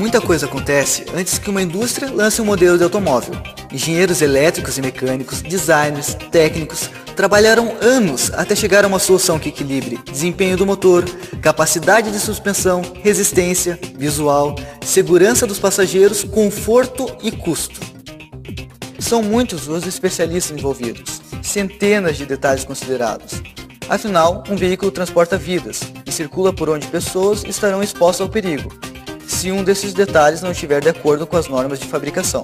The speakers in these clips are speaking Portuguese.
Muita coisa acontece antes que uma indústria lance um modelo de automóvel. Engenheiros elétricos e mecânicos, designers, técnicos, trabalharam anos até chegar a uma solução que equilibre desempenho do motor, capacidade de suspensão, resistência, visual, segurança dos passageiros, conforto e custo. São muitos os especialistas envolvidos, centenas de detalhes considerados. Afinal, um veículo transporta vidas e circula por onde pessoas estarão expostas ao perigo, se um desses detalhes não estiver de acordo com as normas de fabricação.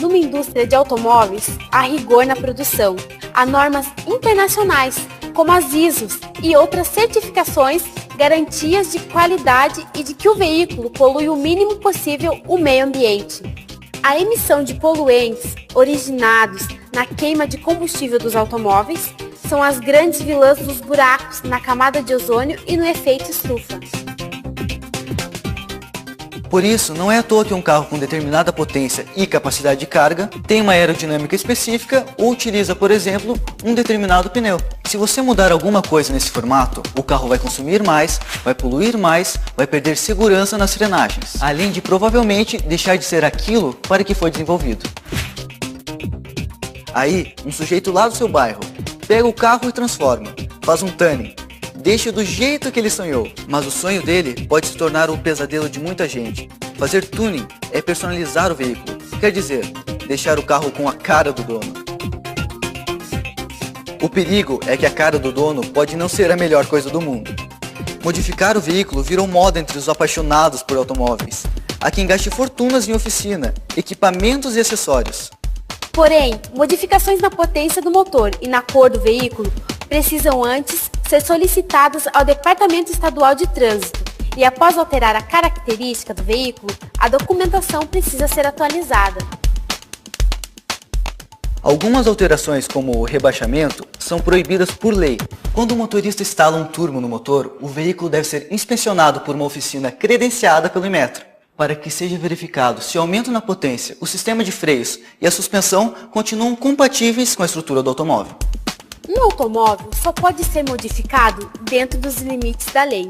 Numa indústria de automóveis, há rigor na produção. Há normas internacionais, como as ISOs e outras certificações, garantias de qualidade e de que o veículo polui o mínimo possível o meio ambiente. A emissão de poluentes originados na queima de combustível dos automóveis são as grandes vilãs dos buracos na camada de ozônio e no efeito estufa. Por isso, não é à toa que um carro com determinada potência e capacidade de carga tem uma aerodinâmica específica ou utiliza, por exemplo, um determinado pneu. Se você mudar alguma coisa nesse formato, o carro vai consumir mais, vai poluir mais, vai perder segurança nas frenagens, além de provavelmente deixar de ser aquilo para que foi desenvolvido. Aí, um sujeito lá do seu bairro pega o carro e transforma, faz um tuning, deixa do jeito que ele sonhou, mas o sonho dele pode se tornar um pesadelo de muita gente. Fazer tuning é personalizar o veículo, quer dizer, deixar o carro com a cara do dono. O perigo é que a cara do dono pode não ser a melhor coisa do mundo. Modificar o veículo virou moda entre os apaixonados por automóveis. Há quem gaste fortunas em oficina, equipamentos e acessórios. Porém, modificações na potência do motor e na cor do veículo precisam antes ser solicitadas ao Departamento Estadual de Trânsito e após alterar a característica do veículo, a documentação precisa ser atualizada. Algumas alterações, como o rebaixamento, são proibidas por lei. Quando o motorista instala um turbo no motor, o veículo deve ser inspecionado por uma oficina credenciada pelo Inmetro, para que seja verificado se o aumento na potência, o sistema de freios e a suspensão continuam compatíveis com a estrutura do automóvel. Um automóvel só pode ser modificado dentro dos limites da lei.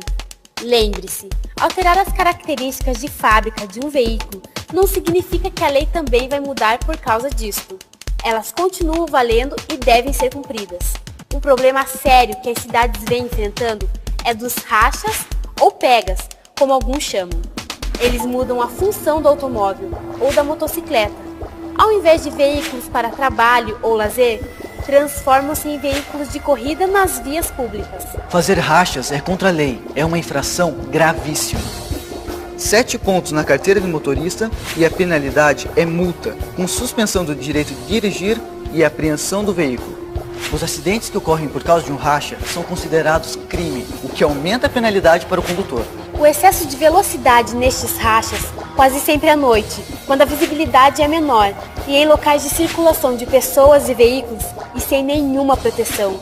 Lembre-se, alterar as características de fábrica de um veículo não significa que a lei também vai mudar por causa disto. Elas continuam valendo e devem ser cumpridas. Um problema sério que as cidades vêm enfrentando é dos rachas ou pegas, como alguns chamam. Eles mudam a função do automóvel ou da motocicleta. Ao invés de veículos para trabalho ou lazer, transformam-se em veículos de corrida nas vias públicas. Fazer rachas é contra a lei, é uma infração gravíssima. 7 pontos na carteira de motorista e a penalidade é multa, com suspensão do direito de dirigir e apreensão do veículo. Os acidentes que ocorrem por causa de um racha são considerados crime, o que aumenta a penalidade para o condutor. O excesso de velocidade nestes rachas, quase sempre à noite, quando a visibilidade é menor, e em locais de circulação de pessoas e veículos e sem nenhuma proteção,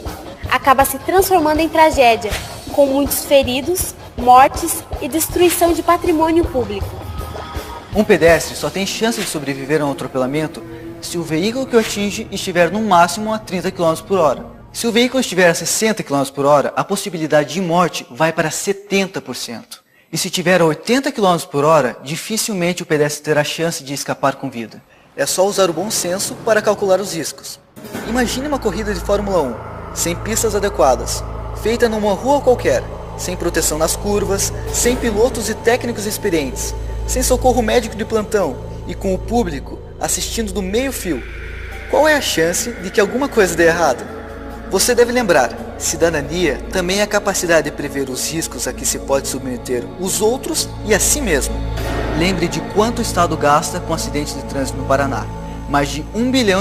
acaba se transformando em tragédia, com muitos feridos, mortes e destruição de patrimônio público. Um pedestre só tem chance de sobreviver a um atropelamento se o veículo que o atinge estiver no máximo a 30 km por hora. Se o veículo estiver a 60 km por hora, a possibilidade de morte vai para 70%. E se tiver a 80 km por hora, dificilmente o pedestre terá chance de escapar com vida. É só usar o bom senso para calcular os riscos. Imagine uma corrida de Fórmula 1, sem pistas adequadas, feita numa rua qualquer, sem proteção nas curvas, sem pilotos e técnicos experientes, sem socorro médico de plantão e com o público assistindo do meio fio. Qual é a chance de que alguma coisa dê errado? Você deve lembrar, cidadania também é a capacidade de prever os riscos a que se pode submeter os outros e a si mesmo. Lembre de quanto o Estado gasta com acidentes de trânsito no Paraná. Mais de R$1 bilhão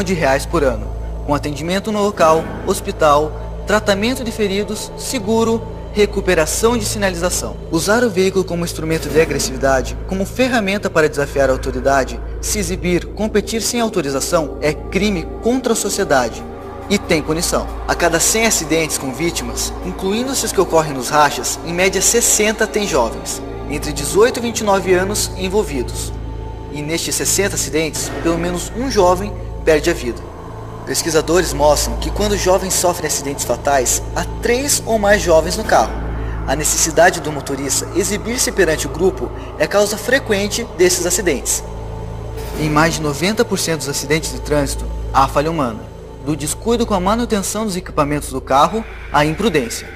por ano, com atendimento no local, hospital, tratamento de feridos, seguro, recuperação de sinalização. Usar o veículo como instrumento de agressividade, como ferramenta para desafiar a autoridade, se exibir, competir sem autorização, é crime contra a sociedade. E tem punição. A cada 100 acidentes com vítimas, incluindo-se os que ocorrem nos rachas, em média 60 tem jovens, entre 18 e 29 anos envolvidos. E nestes 60 acidentes, pelo menos um jovem perde a vida. Pesquisadores mostram que quando jovens sofrem acidentes fatais, há 3 ou mais jovens no carro. A necessidade do motorista exibir-se perante o grupo é causa frequente desses acidentes. Em mais de 90% dos acidentes de trânsito, há falha humana, do descuido com a manutenção dos equipamentos do carro à imprudência.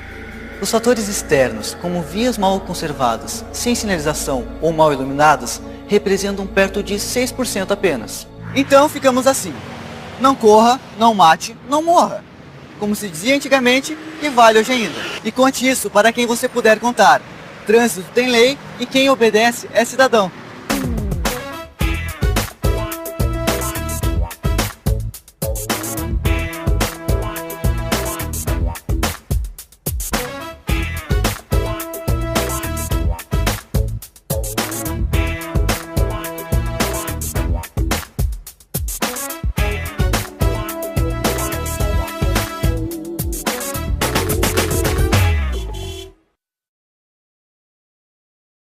Os fatores externos, como vias mal conservadas, sem sinalização ou mal iluminadas, representam perto de 6% apenas. Então ficamos assim: não corra, não mate, não morra. Como se dizia antigamente, e vale hoje ainda. E conte isso para quem você puder contar. Trânsito tem lei e quem obedece é cidadão.